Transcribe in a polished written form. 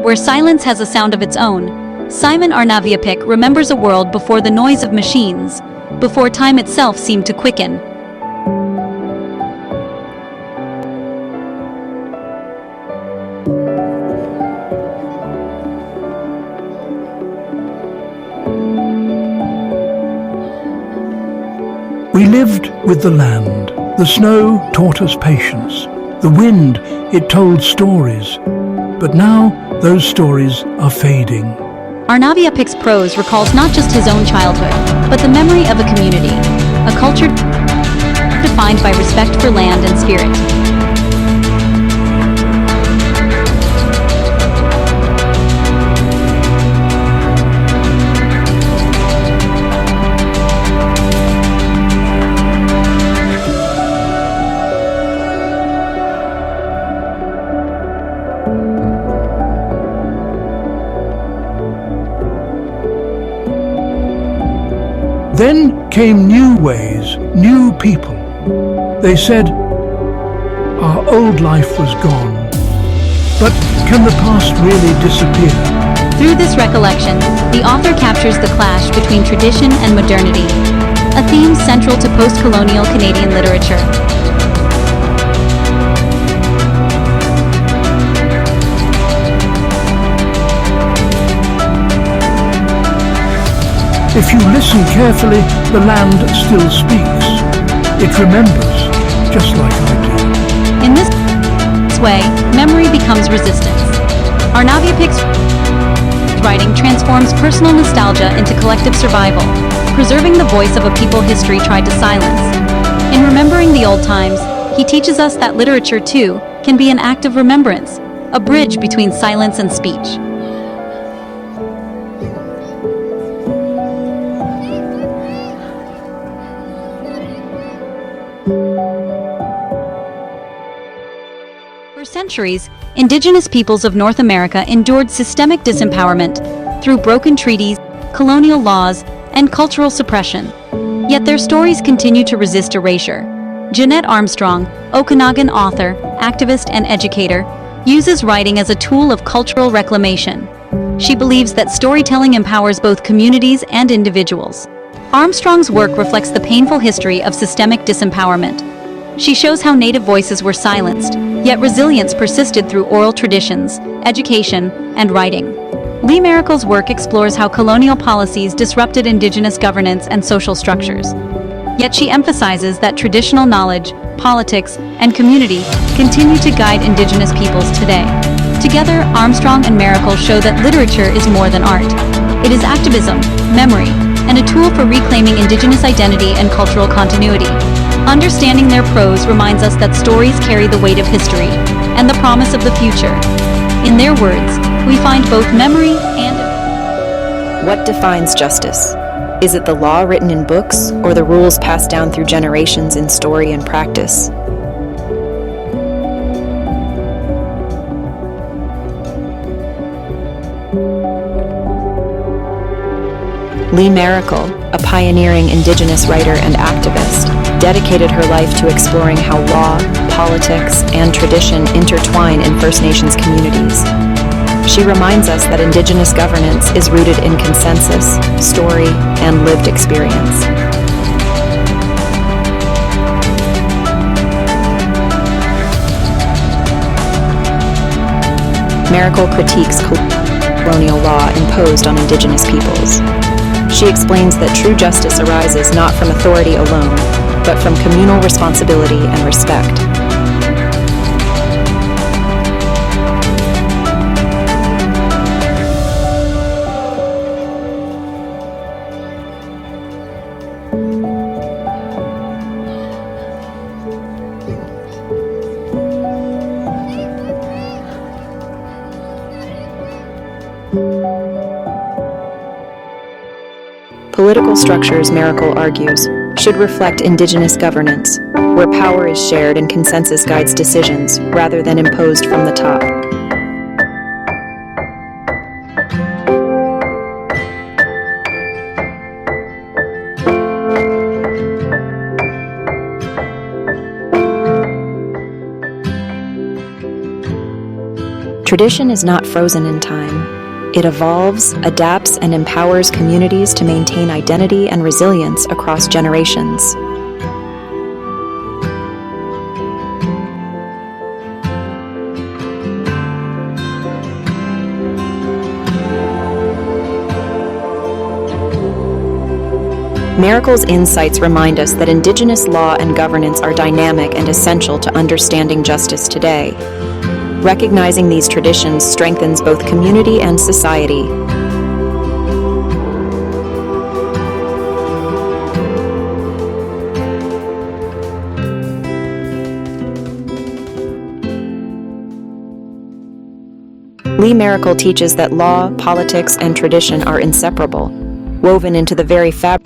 Where silence has a sound of its own, Simon Arnaviapik remembers a world before the noise of machines, before time itself seemed to quicken. We lived with the land. The snow taught us patience. The wind, it told stories. But now, those stories are fading. Arnaviapik's prose recalls not just his own childhood, but the memory of a community, a culture defined by respect for land and spirit. Then came new ways, new people. They said, our old life was gone. But can the past really disappear? Through this recollection, the author captures the clash between tradition and modernity, a theme central to post-colonial Canadian literature. If you listen carefully, the land still speaks. It remembers, just like I do. In this way, memory becomes resistance. Arnaviapik's writing transforms personal nostalgia into collective survival, preserving the voice of a people history tried to silence. In remembering the old times, he teaches us that literature, too, can be an act of remembrance, a bridge between silence and speech. For centuries, indigenous peoples of North America endured systemic disempowerment through broken treaties, colonial laws, and cultural suppression. Yet their stories continue to resist erasure. Jeanette Armstrong, Okanagan author, activist, and educator, uses writing as a tool of cultural reclamation. She believes that storytelling empowers both communities and individuals. Armstrong's work reflects the painful history of systemic disempowerment. She shows how Native voices were silenced, yet resilience persisted through oral traditions, education, and writing. Lee Maricle's work explores how colonial policies disrupted Indigenous governance and social structures. Yet she emphasizes that traditional knowledge, politics, and community continue to guide Indigenous peoples today. Together, Armstrong and Maricle show that literature is more than art. It is activism, memory, and a tool for reclaiming Indigenous identity and cultural continuity. Understanding their prose reminds us that stories carry the weight of history and the promise of the future. In their words, we find both memory and... What defines justice? Is it the law written in books, or the rules passed down through generations in story and practice? Lee Maricle, a pioneering Indigenous writer and activist, dedicated her life to exploring how law, politics, and tradition intertwine in First Nations communities. She reminds us that Indigenous governance is rooted in consensus, story, and lived experience. Maricle critiques colonial law imposed on Indigenous peoples. She explains that true justice arises not from authority alone, but from communal responsibility and respect. Political structures, Maricle argues, should reflect Indigenous governance, where power is shared and consensus guides decisions, rather than imposed from the top. Tradition is not frozen in time. It evolves, adapts, and empowers communities to maintain identity and resilience across generations. Miracle's insights remind us that Indigenous law and governance are dynamic and essential to understanding justice today. Recognizing these traditions strengthens both community and society. Lee Miracle teaches that law, politics, and tradition are inseparable, woven into the very fabric